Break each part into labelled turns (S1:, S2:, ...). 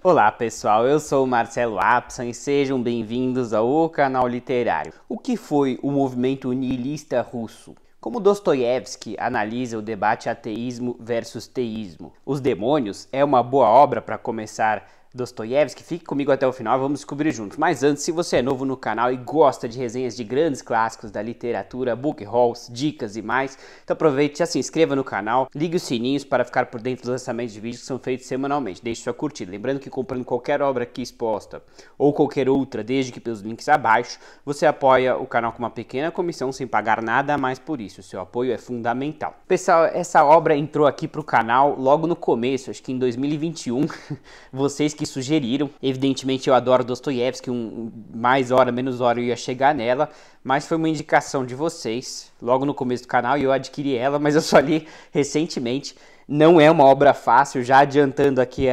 S1: Olá pessoal, eu sou o Marcelo Apson e sejam bem-vindos ao canal literário. O que foi o movimento nihilista russo? Como Dostoiévski analisa o debate ateísmo versus teísmo? Os Demônios é uma boa obra para começar Dostoiévski? Fique comigo até o final, vamos descobrir juntos. Mas antes, se você é novo no canal e gosta de resenhas de grandes clássicos da literatura, book hauls, dicas e mais, então aproveite, já se inscreva no canal, ligue os sininhos para ficar por dentro dos lançamentos de vídeos que são feitos semanalmente. Deixe sua curtida. Lembrando que comprando qualquer obra aqui exposta ou qualquer outra, desde que pelos links abaixo, você apoia o canal com uma pequena comissão sem pagar nada a mais por isso. O seu apoio é fundamental. Pessoal, essa obra entrou aqui para o canal logo no começo, acho que em 2021, vocês que sugeriram. Evidentemente eu adoro Dostoiévski, mais hora, menos hora eu ia chegar nela, mas foi uma indicação de vocês, logo no começo do canal, e eu adquiri ela, mas eu só li recentemente. Não é uma obra fácil, já adiantando aqui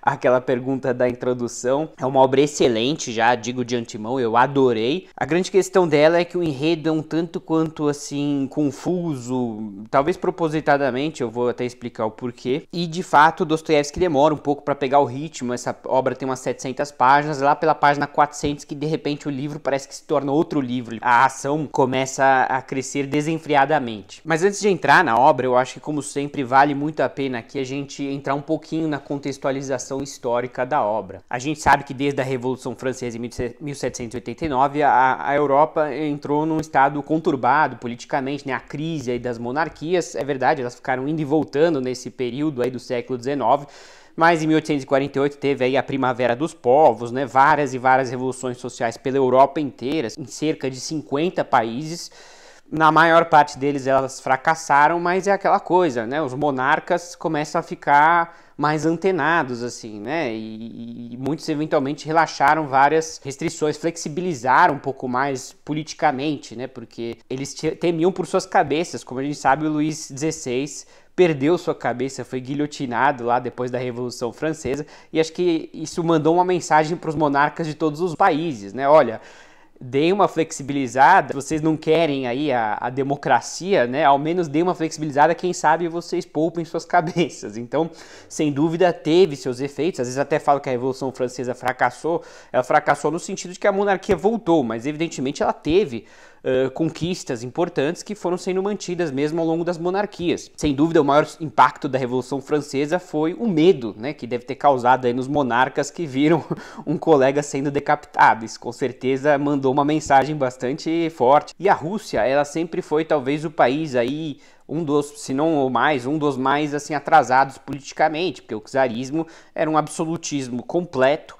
S1: aquela pergunta da introdução. É uma obra excelente, já digo de antemão, eu adorei. A grande questão dela é que o enredo é um tanto quanto assim, confuso, talvez propositadamente, eu vou até explicar o porquê. E de fato, Dostoiévski demora um pouco para pegar o ritmo. Essa obra tem umas 700 páginas, lá pela página 400 que de repente o livro parece que se torna outro livro. A ação começa a crescer desenfreadamente. Mas antes de entrar na obra, eu acho que como sempre vale muito a pena aqui a gente entrar um pouquinho na contextualização histórica da obra. A gente sabe que desde a Revolução Francesa em 1789 a Europa entrou num estado conturbado politicamente, né? A crise aí das monarquias, é verdade, elas ficaram indo e voltando nesse período aí do século XIX, mas em 1848 teve aí a Primavera dos Povos, né? Várias e várias revoluções sociais pela Europa inteira, em cerca de 50 países. Na maior parte deles elas fracassaram, mas é aquela coisa, né? Os monarcas começam a ficar mais antenados, assim, né? E muitos eventualmente relaxaram várias restrições, flexibilizaram um pouco mais politicamente, né? Porque eles temiam por suas cabeças. Como a gente sabe, o Luís XVI perdeu sua cabeça, foi guilhotinado lá depois da Revolução Francesa. E acho que isso mandou uma mensagem para os monarcas de todos os países, né? Olha, deem uma flexibilizada, vocês não querem aí a democracia, né? Ao menos deem uma flexibilizada, quem sabe vocês poupem suas cabeças. Então, sem dúvida, teve seus efeitos. Às vezes até falo que a Revolução Francesa fracassou. Ela fracassou no sentido de que a monarquia voltou, mas evidentemente ela teve conquistas importantes que foram sendo mantidas mesmo ao longo das monarquias. Sem dúvida, o maior impacto da Revolução Francesa foi o medo, né, que deve ter causado aí nos monarcas que viram um colega sendo decapitado. Isso com certeza mandou uma mensagem bastante forte. E a Rússia, ela sempre foi talvez o país aí um dos, se não o mais, um dos mais assim atrasados politicamente, porque o czarismo era um absolutismo completo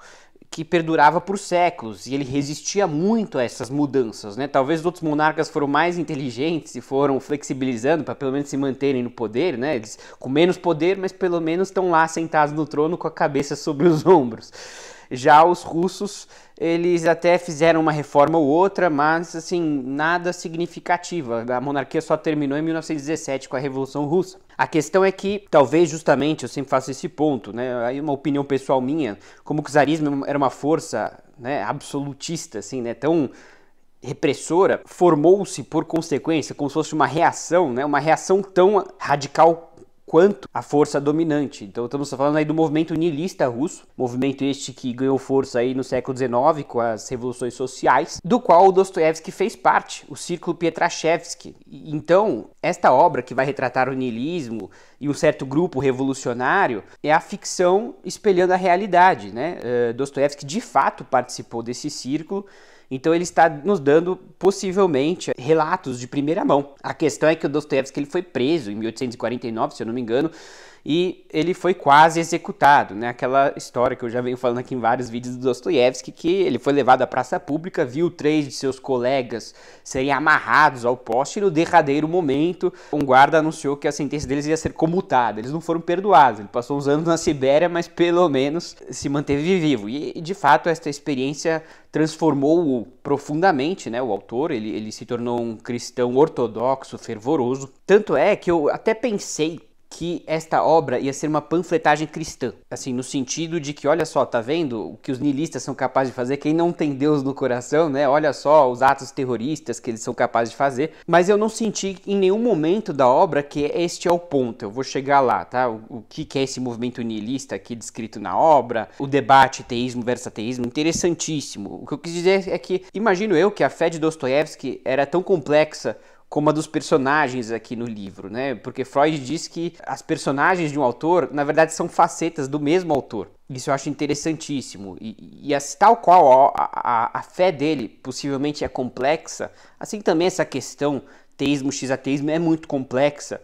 S1: que perdurava por séculos, e ele resistia muito a essas mudanças, né? Talvez os outros monarcas foram mais inteligentes e foram flexibilizando para pelo menos se manterem no poder, né? Eles com menos poder, mas pelo menos estão lá sentados no trono com a cabeça sobre os ombros. Já os russos, eles até fizeram uma reforma ou outra, mas assim, nada significativa. A monarquia só terminou em 1917 com a Revolução Russa. A questão é que, talvez justamente, eu sempre faço esse ponto, né? Aí uma opinião pessoal minha, como o czarismo era uma força, né, absolutista, assim, né, tão repressora, formou-se por consequência, como se fosse uma reação, né, uma reação tão radical quanto a força dominante. Então estamos falando aí do movimento nihilista russo, movimento este que ganhou força aí no século XIX com as revoluções sociais, do qual o Dostoiévski fez parte, o Círculo Pietraszewski. Então, esta obra que vai retratar o nihilismo e um certo grupo revolucionário é a ficção espelhando a realidade, né? Dostoiévski de fato participou desse círculo. Então ele está nos dando, possivelmente, relatos de primeira mão. A questão é que o Dostoiévski ele foi preso em 1849, se eu não me engano, e ele foi quase executado, né? Aquela história que eu já venho falando aqui em vários vídeos do Dostoiévski, que ele foi levado à praça pública, viu 3 de seus colegas serem amarrados ao poste e no derradeiro momento um guarda anunciou que a sentença deles ia ser comutada. Eles não foram perdoados, ele passou uns anos na Sibéria, mas pelo menos se manteve vivo. E de fato esta experiência transformou-o profundamente, né? O autor, ele se tornou um cristão ortodoxo, fervoroso. Tanto é que eu até pensei que esta obra ia ser uma panfletagem cristã, assim, no sentido de que, olha só, tá vendo o que os nihilistas são capazes de fazer, quem não tem Deus no coração, né, olha só os atos terroristas que eles são capazes de fazer, mas eu não senti em nenhum momento da obra que este é o ponto, eu vou chegar lá, tá, o que é esse movimento nihilista aqui descrito na obra, o debate teísmo versus ateísmo, interessantíssimo. O que eu quis dizer é que, imagino eu que a fé de Dostoiévski era tão complexa como a dos personagens aqui no livro, né? Porque Freud diz que as personagens de um autor, na verdade, são facetas do mesmo autor. Isso eu acho interessantíssimo. E tal qual a fé dele possivelmente é complexa, assim também essa questão teísmo x ateísmo é muito complexa.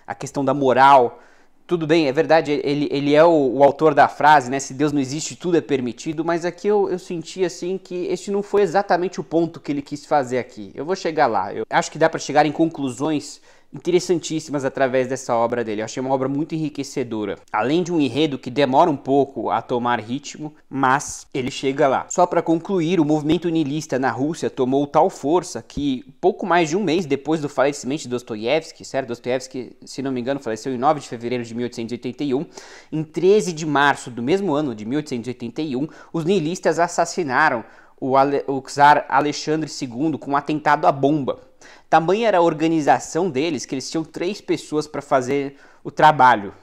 S1: A questão da moral. Tudo bem, é verdade, ele é o autor da frase, né? Se Deus não existe, tudo é permitido, mas aqui eu senti assim que este não foi exatamente o ponto que ele quis fazer aqui. Eu vou chegar lá. Eu acho que dá para chegar em conclusões interessantíssimas através dessa obra dele. Eu achei uma obra muito enriquecedora. Além de um enredo que demora um pouco a tomar ritmo, mas ele chega lá. Só para concluir, o movimento nihilista na Rússia tomou tal força que pouco mais de um mês depois do falecimento de Dostoiévski, certo? Dostoiévski, se não me engano, faleceu em 9 de fevereiro de 1881. Em 13 de março do mesmo ano, de 1881, os nihilistas assassinaram o czar Alexandre II com um atentado à bomba. Tamanha era a organização deles que eles tinham 3 pessoas para fazer o trabalho,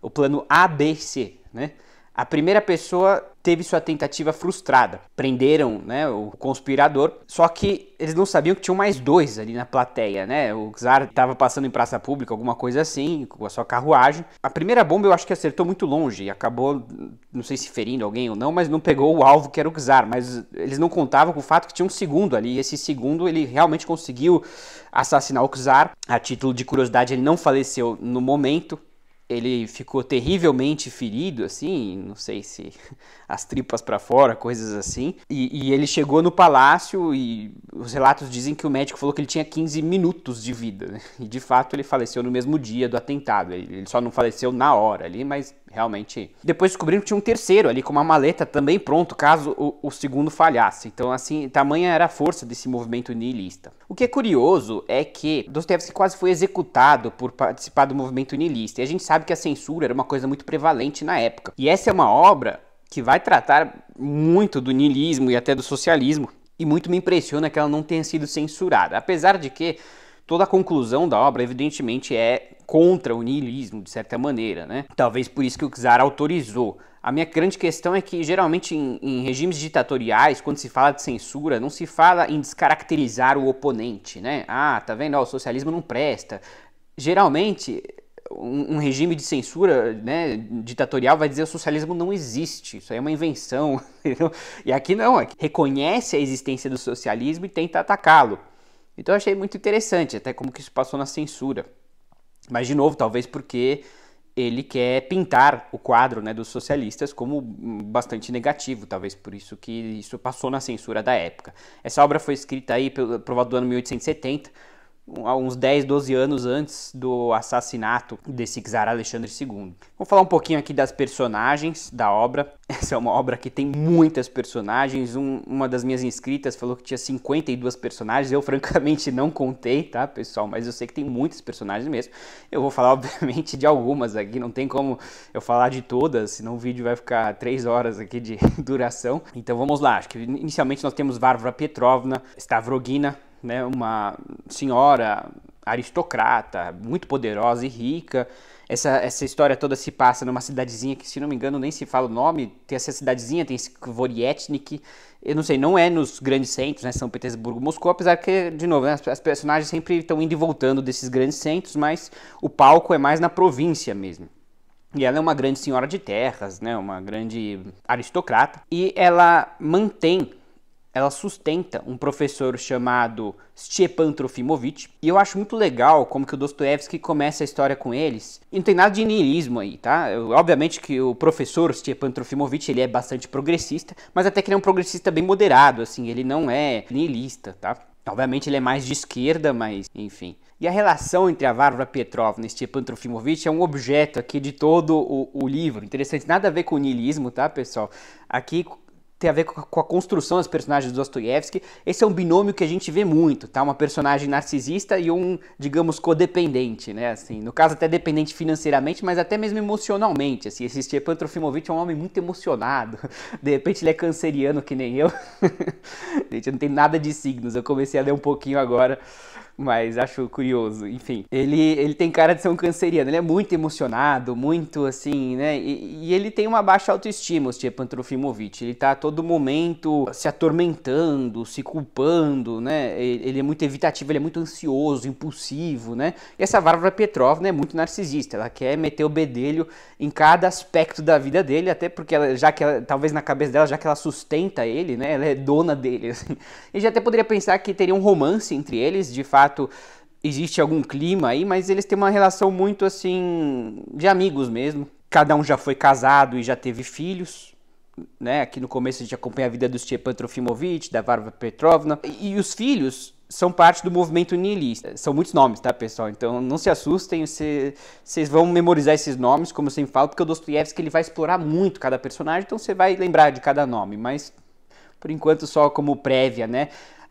S1: o plano ABC, né? A primeira pessoa teve sua tentativa frustrada. Prenderam, né, o conspirador, só que eles não sabiam que tinham mais 2 ali na plateia, né? O czar estava passando em praça pública, alguma coisa assim, com a sua carruagem. A primeira bomba eu acho que acertou muito longe e acabou, não sei se ferindo alguém ou não, mas não pegou o alvo que era o czar. Mas eles não contavam com o fato que tinha um segundo ali, e esse segundo ele realmente conseguiu assassinar o czar. A título de curiosidade, ele não faleceu no momento. Ele ficou terrivelmente ferido, assim, não sei se as tripas para fora, coisas assim. E ele chegou no palácio e os relatos dizem que o médico falou que ele tinha 15 minutos de vida, né? E de fato ele faleceu no mesmo dia do atentado. Ele só não faleceu na hora ali, mas realmente... Depois descobriram que tinha um terceiro ali com uma maleta também pronto, caso o segundo falhasse. Então, assim, tamanha era a força desse movimento nihilista. O que é curioso é que Dostoiévski quase foi executado por participar do movimento nihilista. E a gente sabe que a censura era uma coisa muito prevalente na época. E essa é uma obra que vai tratar muito do nihilismo e até do socialismo. E muito me impressiona que ela não tenha sido censurada. Apesar de que toda a conclusão da obra, evidentemente, é contra o nihilismo, de certa maneira, né? Talvez por isso que o czar autorizou. A minha grande questão é que, geralmente, em regimes ditatoriais, quando se fala de censura, não se fala em descaracterizar o oponente, né? Ah, tá vendo? O socialismo não presta. Geralmente, um regime de censura, né, ditatorial vai dizer que o socialismo não existe, isso aí é uma invenção. E aqui não, aqui reconhece a existência do socialismo e tenta atacá-lo. Então eu achei muito interessante, até como que isso passou na censura. Mas, de novo, talvez porque ele quer pintar o quadro, né, dos socialistas como bastante negativo, talvez por isso que isso passou na censura da época. Essa obra foi escrita aí por volta do ano 1870, uns 10, 12 anos antes do assassinato desse czar Alexandre II. Vamos falar um pouquinho aqui das personagens da obra. Essa é uma obra que tem muitas personagens. Uma das minhas inscritas falou que tinha 52 personagens. Eu, francamente, não contei, tá, pessoal? Mas eu sei que tem muitos personagens mesmo. Eu vou falar, obviamente, de algumas aqui. Não tem como eu falar de todas, senão o vídeo vai ficar 3 horas aqui de duração. Então vamos lá. Acho que inicialmente nós temos Varvara Petrovna Stavrogina, né, uma senhora aristocrata, muito poderosa e rica. Essa história toda se passa numa cidadezinha que, se não me engano, nem se fala o nome. Tem essa cidadezinha, tem esse Vorietnik. Eu não sei, não é nos grandes centros, né, São Petersburgo, Moscou, apesar que, de novo, né, as personagens sempre estão indo e voltando desses grandes centros, mas o palco é mais na província mesmo. E ela é uma grande senhora de terras, né, uma grande aristocrata. E ela sustenta um professor chamado Stepan Trofimovich, e eu acho muito legal como que o Dostoiévski começa a história com eles. E não tem nada de niilismo aí, tá? Obviamente que o professor Stepan Trofimovich, ele é bastante progressista, mas até que ele é um progressista bem moderado, assim, ele não é niilista, tá? Obviamente ele é mais de esquerda, mas enfim. E a relação entre a Varvara Petrovna e Stepan Trofimovich é um objeto aqui de todo o livro. Interessante, nada a ver com o niilismo, tá, pessoal? Aqui tem a ver com a construção dos personagens do Dostoiévski. Esse é um binômio que a gente vê muito, tá? Uma personagem narcisista e um, digamos, codependente, né? Assim, no caso até dependente financeiramente, mas até mesmo emocionalmente, assim. Esse Stepan Trofimovich é um homem muito emocionado. De repente ele é canceriano que nem eu. Gente, não tem nada de signos, eu comecei a ler um pouquinho agora, mas acho curioso. Enfim, ele tem cara de ser um canceriano, ele é muito emocionado, muito assim, né? E ele tem uma baixa autoestima, o Stepan Trofimovich. Ele tá a todo momento se atormentando, se culpando, né? Ele é muito evitativo, ele é muito ansioso, impulsivo, né? E essa Varvara Petrovna é muito narcisista, ela quer meter o bedelho em cada aspecto da vida dele, até porque talvez na cabeça dela, já que ela sustenta ele, né? Ela é dona dele, assim. E já até poderia pensar que teria um romance entre eles, de fato, existe algum clima aí, mas eles têm uma relação muito assim de amigos mesmo. Cada um já foi casado e já teve filhos, né? Aqui no começo a gente acompanha a vida do Stepan Trofimovich, da Varvara Petrovna, e os filhos são parte do movimento nihilista. São muitos nomes, tá, pessoal? Então não se assustem, vocês vão memorizar esses nomes, como eu sempre falo, porque o Dostoiévski ele vai explorar muito cada personagem, então você vai lembrar de cada nome, mas por enquanto só como prévia, né?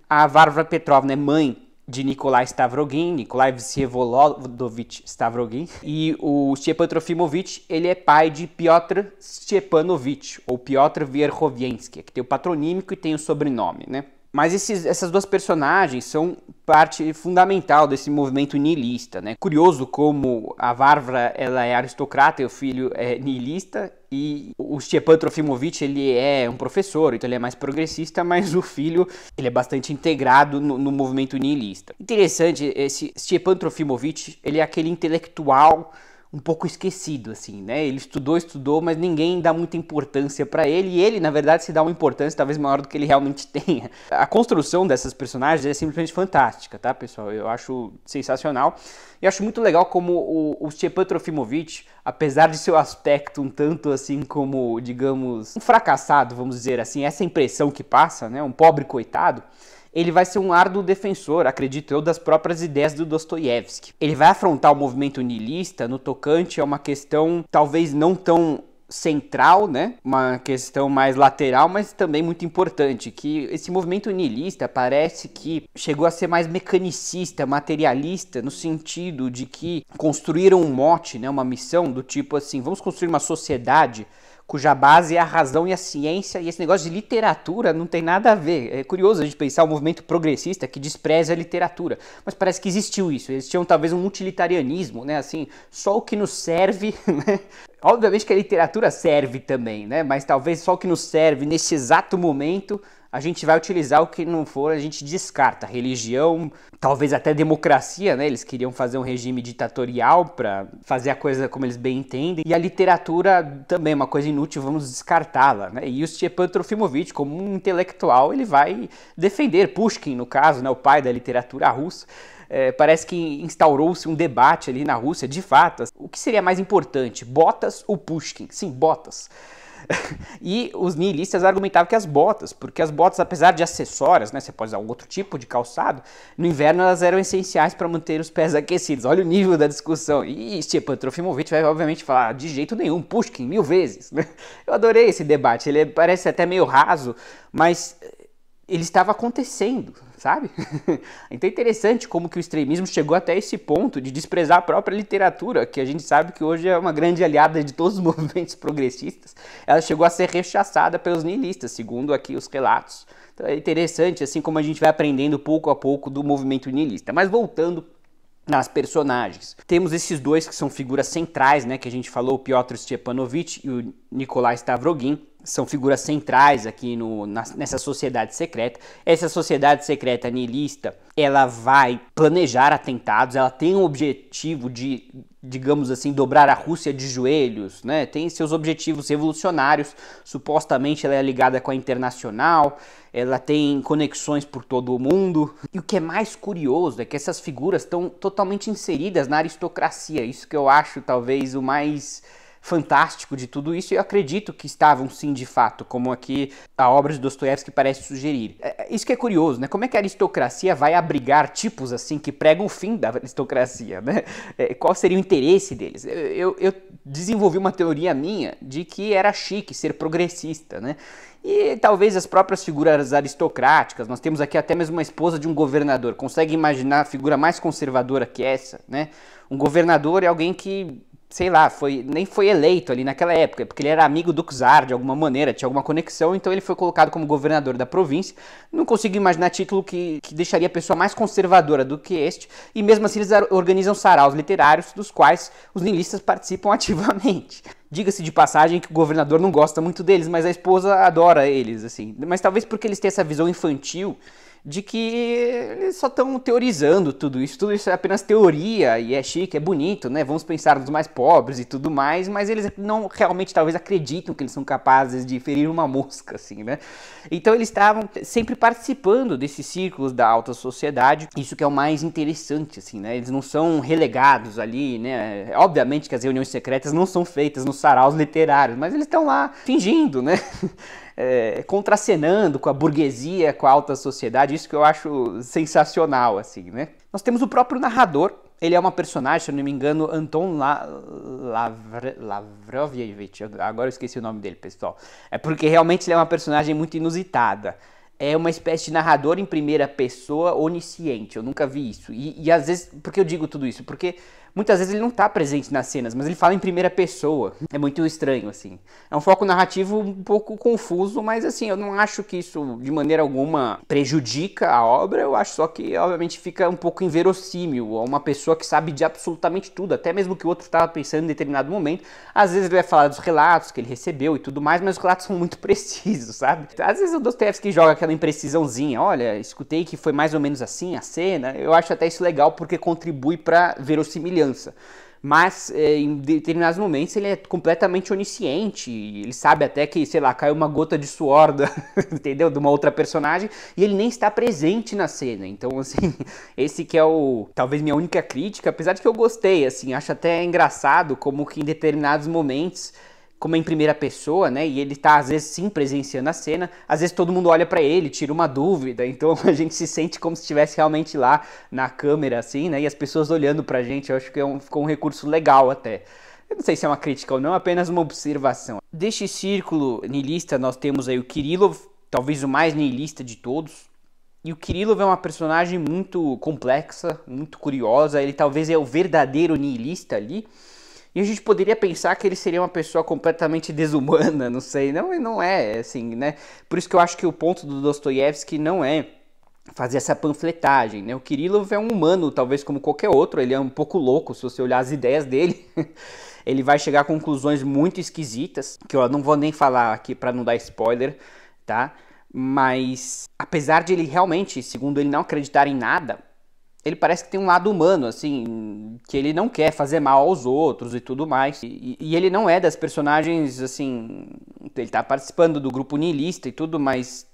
S1: A Varvara Petrovna é mãe de Nikolai Stavrogin, Nikolai Vsevolodovich Stavrogin, e o Stepan Trofimovich, ele é pai de Piotr Stepanovich, ou Piotr Verkhovensky, que tem o patronímico e tem o sobrenome, né? Mas essas duas personagens são parte fundamental desse movimento nihilista, né? Curioso como a Varvara, ela é aristocrata e o filho é nihilista, e o Stepan Trofimovich, ele é um professor, então ele é mais progressista, mas o filho, ele é bastante integrado no movimento nihilista. Interessante, esse Stepan Trofimovich, ele é aquele intelectual um pouco esquecido, assim, né? Ele estudou, mas ninguém dá muita importância pra ele, e ele, na verdade, se dá uma importância talvez maior do que ele realmente tenha. A construção dessas personagens é simplesmente fantástica, tá, pessoal? Eu acho sensacional. E acho muito legal como o Stepan Trofimovich, apesar de seu aspecto um tanto assim como, digamos, um fracassado, vamos dizer assim, essa impressão que passa, né? Um pobre coitado, ele vai ser um árduo defensor, acredito eu, das próprias ideias do Dostoiévski. Ele vai afrontar o movimento nihilista no tocante a uma questão talvez não tão central, né? Uma questão mais lateral, mas também muito importante, que esse movimento nihilista parece que chegou a ser mais mecanicista, materialista, no sentido de que construíram um mote, né? Uma missão do tipo assim, vamos construir uma sociedade cuja base é a razão e a ciência, e esse negócio de literatura não tem nada a ver. É curioso a gente pensar um movimento progressista que despreza a literatura, mas parece que existiu isso, existia talvez um utilitarianismo, né, assim, só o que nos serve, né? Obviamente que a literatura serve também, né, mas talvez só o que nos serve nesse exato momento a gente vai utilizar, o que não for a gente descarta. Religião, talvez até democracia, né? Eles queriam fazer um regime ditatorial para fazer a coisa como eles bem entendem. E a literatura também é uma coisa inútil, vamos descartá-la, né? E o Stepan Trofimovich, como um intelectual, ele vai defender Pushkin, no caso, né? O pai da literatura russa. Parece que instaurou-se um debate ali na Rússia, de fato. O que seria mais importante, botas ou Pushkin? Sim, botas. E os nihilistas argumentavam que as botas, porque as botas, apesar de acessórias, né, você pode usar um outro tipo de calçado, no inverno elas eram essenciais para manter os pés aquecidos. Olha o nível da discussão. E Stepan Trofimovich vai obviamente falar, de jeito nenhum, Pushkin, 1000 vezes. Eu adorei esse debate, ele parece até meio raso, mas ele estava acontecendo, sabe? Então é interessante como que o extremismo chegou até esse ponto de desprezar a própria literatura, que a gente sabe que hoje é uma grande aliada de todos os movimentos progressistas. Ela chegou a ser rechaçada pelos nihilistas, segundo aqui os relatos. Então é interessante, assim como a gente vai aprendendo pouco a pouco do movimento nihilista. Mas voltando nas personagens. Temos esses dois que são figuras centrais, né, que a gente falou, o Piotr Stepanovich e o Nikolai Stavrogin, são figuras centrais aqui nessa sociedade secreta. Essa sociedade secreta nihilista, ela vai planejar atentados, ela tem um objetivo de, digamos assim, dobrar a Rússia de joelhos, né? Tem seus objetivos revolucionários, supostamente ela é ligada com a Internacional, ela tem conexões por todo o mundo. E o que é mais curioso é que essas figuras estão totalmente inseridas na aristocracia, isso que eu acho talvez o mais fantástico de tudo isso, e eu acredito que estavam sim de fato, como aqui a obra de Dostoiévski parece sugerir. Isso que é curioso, né? Como é que a aristocracia vai abrigar tipos assim que pregam o fim da aristocracia, né? Qual seria o interesse deles? Eu desenvolvi uma teoria minha de que era chique ser progressista, né? E talvez as próprias figuras aristocráticas, nós temos aqui até mesmo uma esposa de um governador, consegue imaginar a figura mais conservadora que essa, né? Um governador é alguém que, sei lá, nem foi eleito ali naquela época, porque ele era amigo do czar de alguma maneira, tinha alguma conexão, então ele foi colocado como governador da província. Não consigo imaginar título que deixaria a pessoa mais conservadora do que este, e mesmo assim eles organizam saraus literários, dos quais os niilistas participam ativamente. Diga-se de passagem que o governador não gosta muito deles, mas a esposa adora eles, assim. Mas talvez porque eles têm essa visão infantil de que eles só estão teorizando tudo isso é apenas teoria, e é chique, é bonito, né? Vamos pensar nos mais pobres e tudo mais, mas eles não realmente talvez acreditam que eles são capazes de ferir uma mosca, assim, né? Então eles estavam sempre participando desses círculos da alta sociedade, isso que é o mais interessante, assim, né? Eles não são relegados ali, né? Obviamente que as reuniões secretas não são feitas nos saraus literários, mas eles estão lá fingindo, né? Contracenando com a burguesia, com a alta sociedade, isso que eu acho sensacional, assim, né? Nós temos o próprio narrador, ele é uma personagem, se eu não me engano, Anton Lavrovievich, agora eu esqueci o nome dele, pessoal. É porque realmente ele é uma personagem muito inusitada. É uma espécie de narrador em primeira pessoa onisciente, eu nunca vi isso. E às vezes, por que eu digo tudo isso? Porque muitas vezes ele não está presente nas cenas, mas ele fala em primeira pessoa. É muito estranho, assim. É um foco narrativo um pouco confuso, mas assim, eu não acho que isso de maneira alguma prejudica a obra. Eu acho só que, obviamente, fica um pouco inverossímil a uma pessoa que sabe de absolutamente tudo, até mesmo o que o outro estava pensando em determinado momento. Às vezes ele vai falar dos relatos que ele recebeu e tudo mais, mas os relatos são muito precisos, sabe? Às vezes o Dostoiévski joga aquela imprecisãozinha, olha, escutei que foi mais ou menos assim a cena. Eu acho até isso legal porque contribui para verossimilhança. Mas em determinados momentos ele é completamente onisciente, ele sabe até que, sei lá, caiu uma gota de suor entendeu? De uma outra personagem e ele nem está presente na cena. Então, assim, esse que é talvez minha única crítica, apesar de que eu gostei, assim, acho até engraçado como que em determinados momentos, como é em primeira pessoa, né, e ele tá às vezes sim presenciando a cena, às vezes todo mundo olha pra ele, tira uma dúvida, então a gente se sente como se estivesse realmente lá na câmera, assim, né, e as pessoas olhando pra gente. Eu acho que ficou um recurso legal até. Eu não sei se é uma crítica ou não, apenas uma observação. Deste círculo niilista nós temos aí o Kirillov, talvez o mais niilista de todos. E o Kirillov é uma personagem muito complexa, muito curiosa, ele talvez é o verdadeiro niilista ali. E a gente poderia pensar que ele seria uma pessoa completamente desumana, não sei, não é assim, né? Por isso que eu acho que o ponto do Dostoiévski não é fazer essa panfletagem, né? O Kirillov é um humano, talvez como qualquer outro, ele é um pouco louco, se você olhar as ideias dele. Ele vai chegar a conclusões muito esquisitas, que eu não vou nem falar aqui para não dar spoiler, tá? Mas, apesar de ele realmente, segundo ele, não acreditar em nada, ele parece que tem um lado humano, assim, que ele não quer fazer mal aos outros e tudo mais. E ele não é das personagens, assim, ele tá participando do grupo niilista e tudo, mas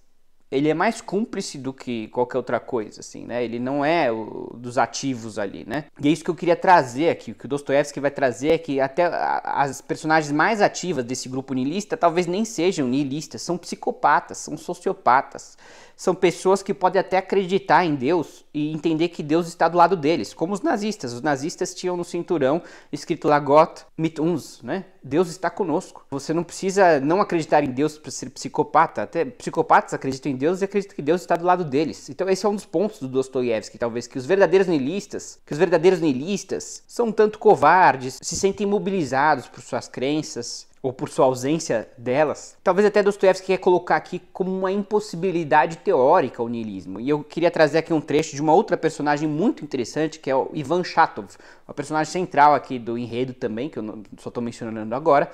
S1: ele é mais cúmplice do que qualquer outra coisa, assim, né? Ele não é dos ativos ali, né? E é isso que eu queria trazer aqui. O que o Dostoiévski vai trazer é que até as personagens mais ativas desse grupo niilista talvez nem sejam niilistas, são psicopatas, são sociopatas. São pessoas que podem até acreditar em Deus e entender que Deus está do lado deles, como os nazistas. Os nazistas tinham no cinturão escrito lá Gott mit uns, né? Deus está conosco. Você não precisa não acreditar em Deus para ser psicopata. Até psicopatas acreditam em Deus e acreditam que Deus está do lado deles. Então esse é um dos pontos do Dostoiévski, talvez, que os verdadeiros niilistas são um tanto covardes, se sentem imobilizados por suas crenças ou por sua ausência delas. Talvez até Dostoiévski quer colocar aqui como uma impossibilidade teórica o niilismo. E eu queria trazer aqui um trecho de uma outra personagem muito interessante, que é o Ivan Chatov, uma personagem central aqui do enredo também, que eu só estou mencionando agora.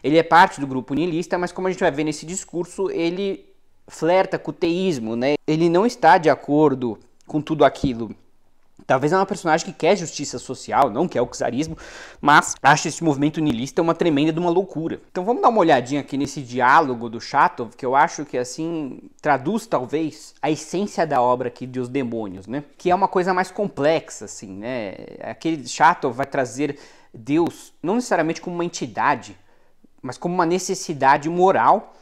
S1: Ele é parte do grupo niilista, mas como a gente vai ver nesse discurso, ele flerta com o teísmo, né? Ele não está de acordo com tudo aquilo. Talvez é uma personagem que quer justiça social, não quer o czarismo, mas acha esse movimento niilista uma tremenda de uma loucura. Então vamos dar uma olhadinha aqui nesse diálogo do Chatov, que eu acho que assim traduz talvez a essência da obra aqui de Os Demônios, né? Que é uma coisa mais complexa, assim, né? Aquele Chatov vai trazer Deus não necessariamente como uma entidade, mas como uma necessidade moral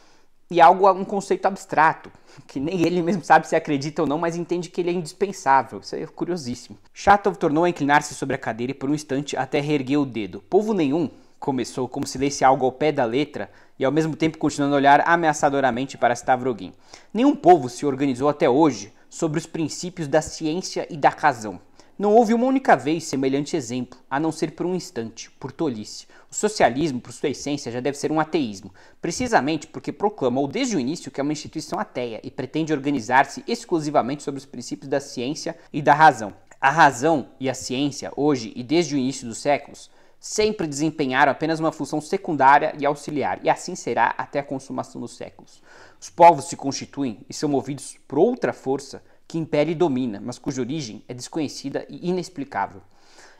S1: e um conceito abstrato, que nem ele mesmo sabe se acredita ou não, mas entende que ele é indispensável. Isso é curiosíssimo. Chatov tornou a inclinar-se sobre a cadeira e por um instante até reerguer o dedo. Povo nenhum, começou como se lesse algo ao pé da letra e ao mesmo tempo continuando a olhar ameaçadoramente para Stavrogin. Nenhum povo se organizou até hoje sobre os princípios da ciência e da razão. Não houve uma única vez semelhante exemplo, a não ser por um instante, por tolice. O socialismo, por sua essência, já deve ser um ateísmo, precisamente porque proclamou desde o início que é uma instituição ateia e pretende organizar-se exclusivamente sobre os princípios da ciência e da razão. A razão e a ciência, hoje e desde o início dos séculos, sempre desempenharam apenas uma função secundária e auxiliar, e assim será até a consumação dos séculos. Os povos se constituem e são movidos por outra força que impera e domina, mas cuja origem é desconhecida e inexplicável.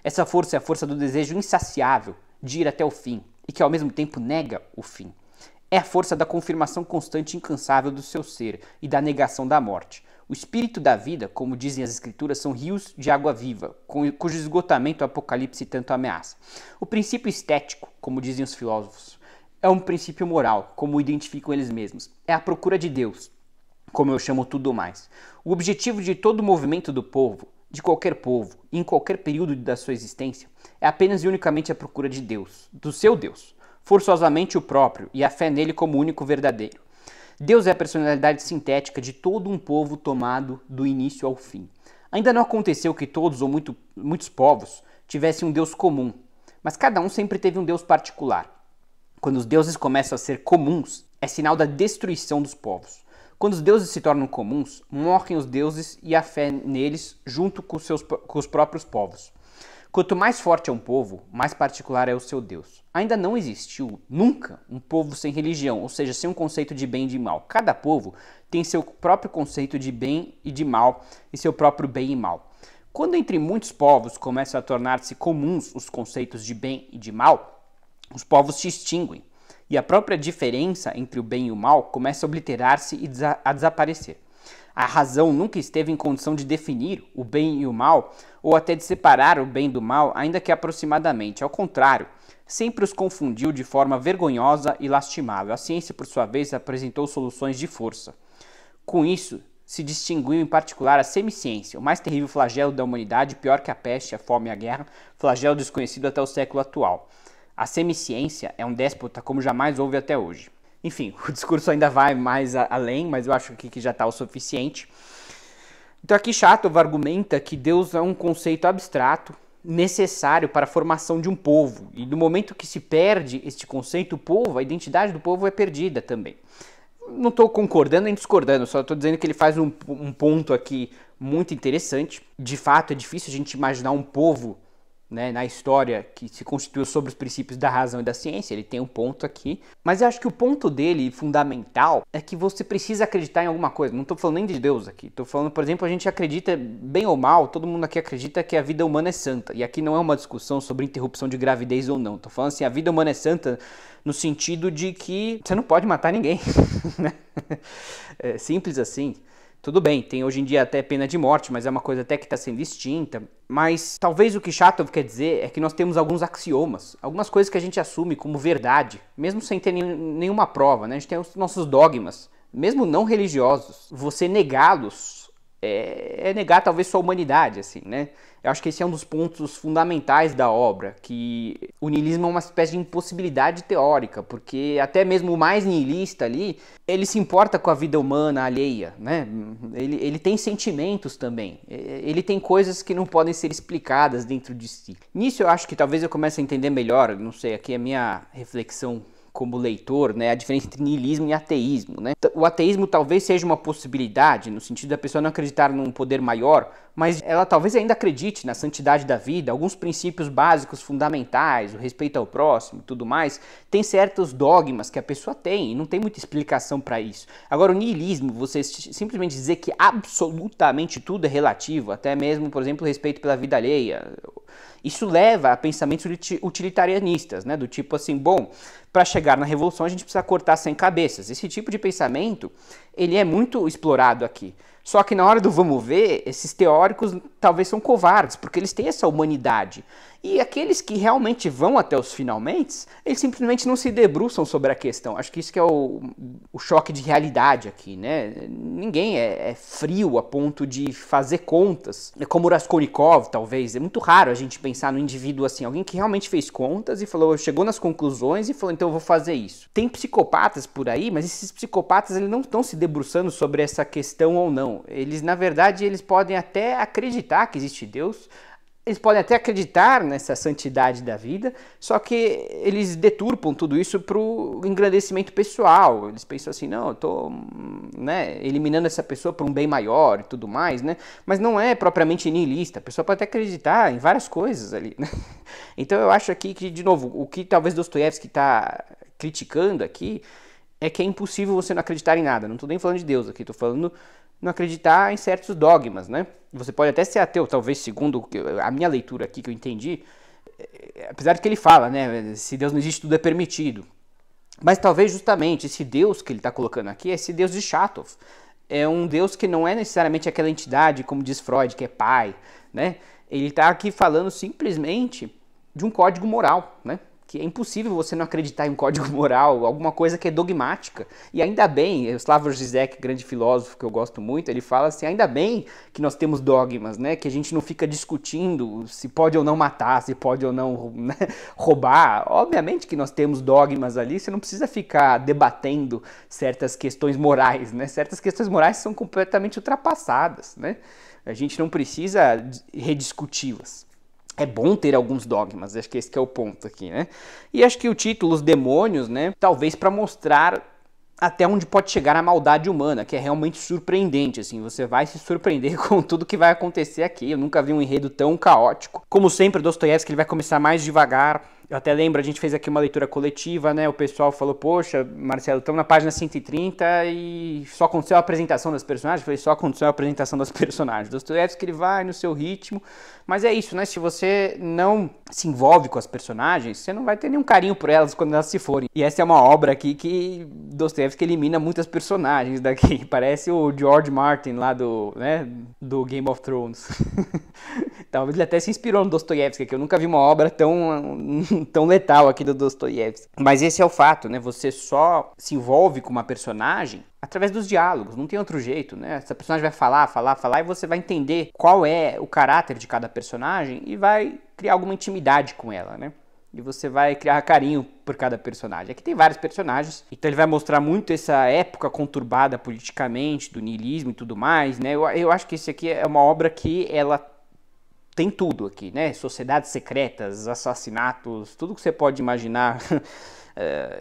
S1: Essa força é a força do desejo insaciável de ir até o fim, e que ao mesmo tempo nega o fim. É a força da confirmação constante e incansável do seu ser e da negação da morte. O espírito da vida, como dizem as escrituras, são rios de água viva, cujo esgotamento o Apocalipse tanto ameaça. O princípio estético, como dizem os filósofos, é um princípio moral, como o identificam eles mesmos. É a procura de Deus, como eu chamo tudo mais. O objetivo de todo o movimento do povo, de qualquer povo, em qualquer período da sua existência, é apenas e unicamente a procura de Deus, do seu Deus, forçosamente o próprio, e a fé nele como único verdadeiro. Deus é a personalidade sintética de todo um povo tomado do início ao fim. Ainda não aconteceu que todos ou muitos povos tivessem um Deus comum, mas cada um sempre teve um Deus particular. Quando os deuses começam a ser comuns, é sinal da destruição dos povos. Quando os deuses se tornam comuns, morrem os deuses e a fé neles junto com os próprios povos. Quanto mais forte é um povo, mais particular é o seu Deus. Ainda não existiu, nunca, um povo sem religião, ou seja, sem um conceito de bem e de mal. Cada povo tem seu próprio conceito de bem e de mal e seu próprio bem e mal. Quando entre muitos povos começam a tornar-se comuns os conceitos de bem e de mal, os povos se extinguem. E a própria diferença entre o bem e o mal começa a obliterar-se e a desaparecer. A razão nunca esteve em condição de definir o bem e o mal, ou até de separar o bem do mal, ainda que aproximadamente. Ao contrário, sempre os confundiu de forma vergonhosa e lastimável. A ciência, por sua vez, apresentou soluções de força. Com isso, se distinguiu em particular a semiciência, o mais terrível flagelo da humanidade, pior que a peste, a fome e a guerra, flagelo desconhecido até o século atual. A semiciência é um déspota como jamais houve até hoje. Enfim, o discurso ainda vai mais além, mas eu acho que já está o suficiente. Então aqui Chatov argumenta que Deus é um conceito abstrato, necessário para a formação de um povo. E no momento que se perde este conceito, o povo, a identidade do povo é perdida também. Não estou concordando nem discordando, só estou dizendo que ele faz um ponto aqui muito interessante. De fato, é difícil a gente imaginar um povo, né, na história que se constituiu sobre os princípios da razão e da ciência. Ele tem um ponto aqui, mas eu acho que o ponto dele, fundamental, é que você precisa acreditar em alguma coisa. Não estou falando nem de Deus aqui, estou falando, por exemplo, a gente acredita, bem ou mal, todo mundo aqui acredita que a vida humana é santa, e aqui não é uma discussão sobre interrupção de gravidez ou não, estou falando assim, a vida humana é santa no sentido de que você não pode matar ninguém, né? É simples assim. Tudo bem, tem hoje em dia até pena de morte, mas é uma coisa até que está sendo extinta. Mas talvez o que Chatov quer dizer é que nós temos alguns axiomas, algumas coisas que a gente assume como verdade, mesmo sem ter nenhuma prova, né? A gente tem os nossos dogmas, mesmo não religiosos. Você negá-los é negar talvez sua humanidade, assim, né? Eu acho que esse é um dos pontos fundamentais da obra, que o niilismo é uma espécie de impossibilidade teórica, porque até mesmo o mais niilista ali, ele se importa com a vida humana alheia, né? Ele tem sentimentos também, ele tem coisas que não podem ser explicadas dentro de si. Nisso eu acho que talvez eu comece a entender melhor, não sei, aqui é a minha reflexão como leitor, né, a diferença entre niilismo e ateísmo, né? O ateísmo talvez seja uma possibilidade, no sentido da pessoa não acreditar num poder maior, mas ela talvez ainda acredite na santidade da vida, alguns princípios básicos fundamentais, o respeito ao próximo e tudo mais. Tem certos dogmas que a pessoa tem e não tem muita explicação para isso. Agora, o niilismo, você simplesmente dizer que absolutamente tudo é relativo, até mesmo, por exemplo, o respeito pela vida alheia, isso leva a pensamentos utilitarianistas, né? Do tipo assim, bom, para chegar na revolução a gente precisa cortar 100 cabeças. Esse tipo de pensamento, ele é muito explorado aqui. Só que na hora do vamos ver, esses teóricos talvez são covardes, porque eles têm essa humanidade. E aqueles que realmente vão até os finalmente, eles simplesmente não se debruçam sobre a questão. Acho que isso que é o choque de realidade aqui, né? Ninguém é frio a ponto de fazer contas. É como o Raskolnikov, talvez. É muito raro a gente pensar no indivíduo assim, alguém que realmente fez contas e falou, chegou nas conclusões e falou, então eu vou fazer isso. Tem psicopatas por aí, mas esses psicopatas eles não estão se debruçando sobre essa questão ou não. Eles, na verdade, eles podem até acreditar que existe Deus, eles podem até acreditar nessa santidade da vida, só que eles deturpam tudo isso para o engrandecimento pessoal. Eles pensam assim, não, eu estou eliminando essa pessoa para um bem maior e tudo mais, né? Mas não é propriamente nihilista, a pessoa pode até acreditar em várias coisas ali, né? Então eu acho aqui que, de novo, o que talvez Dostoiévski está criticando aqui é que é impossível você não acreditar em nada. Não estou nem falando de Deus aqui, estou falando não acreditar em certos dogmas, né? Você pode até ser ateu, talvez segundo a minha leitura aqui que eu entendi, apesar de que ele fala, né? Se Deus não existe, tudo é permitido. Mas talvez justamente esse Deus que ele está colocando aqui é esse Deus de Chatov. É um Deus que não é necessariamente aquela entidade, como diz Freud, que é pai, né? Ele está aqui falando simplesmente de um código moral, né? Que é impossível você não acreditar em um código moral, alguma coisa que é dogmática. E ainda bem, o Slavoj Žižek, grande filósofo que eu gosto muito, ele fala assim, ainda bem que nós temos dogmas, né? Que a gente não fica discutindo se pode ou não matar, se pode ou não, né, roubar. Obviamente que nós temos dogmas ali, você não precisa ficar debatendo certas questões morais, né? Certas questões morais são completamente ultrapassadas, né? A gente não precisa rediscuti-las. É bom ter alguns dogmas, acho que esse que é o ponto aqui, né? E acho que o título, Os Demônios, né? Talvez para mostrar até onde pode chegar a maldade humana, que é realmente surpreendente, assim. Você vai se surpreender com tudo que vai acontecer aqui. Eu nunca vi um enredo tão caótico. Como sempre, Dostoiévski ele vai começar mais devagar. Eu até lembro, a gente fez aqui uma leitura coletiva, né? O pessoal falou, poxa, Marcelo, estamos na página 130 e só aconteceu a apresentação das personagens? Eu falei, só aconteceu a apresentação das personagens. Dostoiévski ele vai no seu ritmo, mas é isso, né? Se você não se envolve com as personagens, você não vai ter nenhum carinho por elas quando elas se forem. E essa é uma obra aqui que Dostoiévski elimina muitas personagens daqui. Parece o George Martin lá do Game of Thrones. Talvez ele até se inspirou no Dostoiévski, que eu nunca vi uma obra tão letal aqui do Dostoiévski. Mas esse é o fato, né? Você só se envolve com uma personagem através dos diálogos, não tem outro jeito, né? Essa personagem vai falar e você vai entender qual é o caráter de cada personagem e vai criar alguma intimidade com ela, né? E você vai criar carinho por cada personagem. Aqui tem vários personagens, então ele vai mostrar muito essa época conturbada politicamente, do niilismo e tudo mais, né? Eu acho que esse aqui é uma obra que ela tem tudo aqui, né? Sociedades secretas, assassinatos, tudo que você pode imaginar,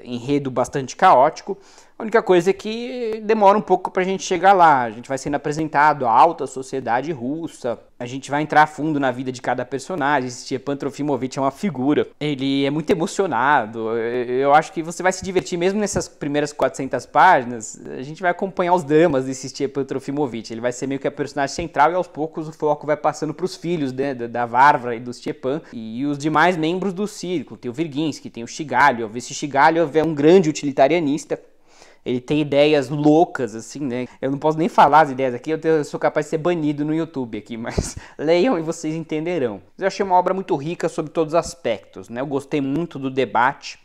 S1: enredo bastante caótico. A única coisa é que demora um pouco pra gente chegar lá. A gente vai sendo apresentado à alta sociedade russa. A gente vai entrar a fundo na vida de cada personagem. Stepan Trofimovich é uma figura. Ele é muito emocionado. Eu acho que você vai se divertir mesmo nessas primeiras 400 páginas. A gente vai acompanhar os dramas desse Stepan Trofimovich. Ele vai ser meio que a personagem central e aos poucos o foco vai passando pros filhos, né, da Varvara e do Stepan. E os demais membros do círculo. Tem o Virginsky, tem o Shigalov. Esse Shigalov é um grande utilitarianista. Ele tem ideias loucas, assim, né? Eu não posso nem falar as ideias aqui, eu sou capaz de ser banido no YouTube aqui, mas leiam e vocês entenderão. Eu achei uma obra muito rica sobre todos os aspectos, né? Eu gostei muito do debate.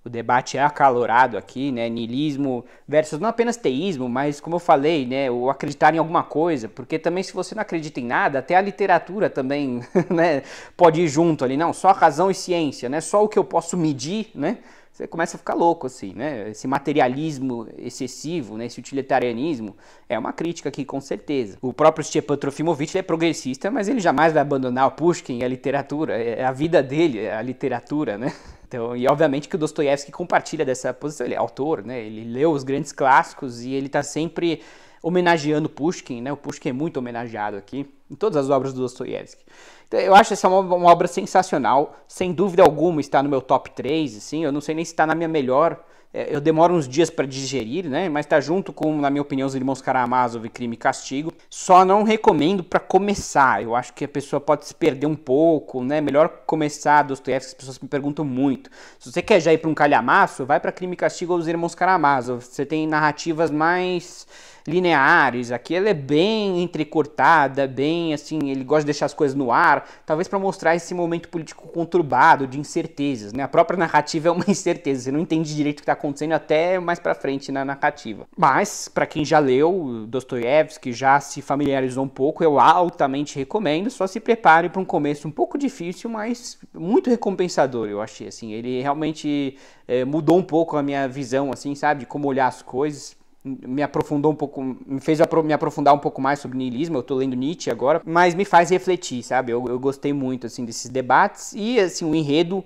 S1: O debate é acalorado aqui, né? Niilismo versus não apenas teísmo, mas como eu falei, né? O acreditar em alguma coisa, porque também se você não acredita em nada, até a literatura também, né? Pode ir junto ali, não, só razão e ciência, né? Só o que eu posso medir, né? Você começa a ficar louco, assim, né? Esse materialismo excessivo, né? Esse utilitarianismo é uma crítica aqui, com certeza. O próprio Stepan Trofimovich é progressista, mas ele jamais vai abandonar o Pushkin e a literatura. É a vida dele, é a literatura, né? Então, e obviamente que o Dostoiévski compartilha dessa posição. Ele é autor, né? Ele leu os grandes clássicos e ele está sempre homenageando Pushkin, né? O Pushkin é muito homenageado aqui em todas as obras do Dostoiévski. Então, eu acho essa uma obra sensacional, sem dúvida alguma está no meu top 3, assim, eu não sei nem se está na minha melhor
S2: eu demoro uns dias para digerir, né? Mas tá junto com, na minha opinião, os Irmãos Karamazov, Crime e Castigo. Só não recomendo para começar. Eu acho que a pessoa pode se perder um pouco, né? Melhor começar Dostoiévski, as pessoas me perguntam muito. Se você quer já ir para um calhamaço, vai para Crime e Castigo ou os Irmãos Karamazov. Você tem narrativas mais lineares, aqui ela é bem entrecortada, bem assim, ele gosta de deixar as coisas no ar, talvez para mostrar esse momento político conturbado, de incertezas, né? A própria narrativa é uma incerteza, você não entende direito o que está acontecendo até mais para frente na narrativa. Mas, para quem já leu Dostoiévski, já se familiarizou um pouco, eu altamente recomendo, só se prepare para um começo um pouco difícil, mas muito recompensador, eu achei, assim, ele realmente mudou um pouco a minha visão, assim, sabe, de como olhar as coisas. Me aprofundou um pouco, me fez me aprofundar um pouco mais sobre niilismo. Eu tô lendo Nietzsche agora, mas me faz refletir, sabe? Eu gostei muito, assim, desses debates e, assim, um enredo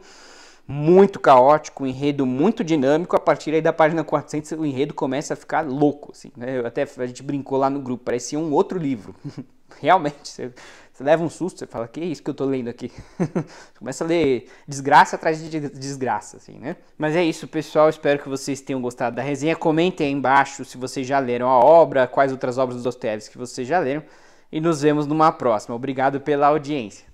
S2: muito caótico, um enredo muito dinâmico. A partir aí da página 400, o enredo começa a ficar louco, assim, né? A gente brincou lá no grupo, parecia um outro livro. Realmente, você leva um susto, você fala, que é isso que eu tô lendo aqui? Começa a ler desgraça atrás de desgraça, assim, né? Mas é isso, pessoal, espero que vocês tenham gostado da resenha. Comentem aí embaixo se vocês já leram a obra, quais outras obras do Dostoiévski que vocês já leram, e nos vemos numa próxima. Obrigado pela audiência.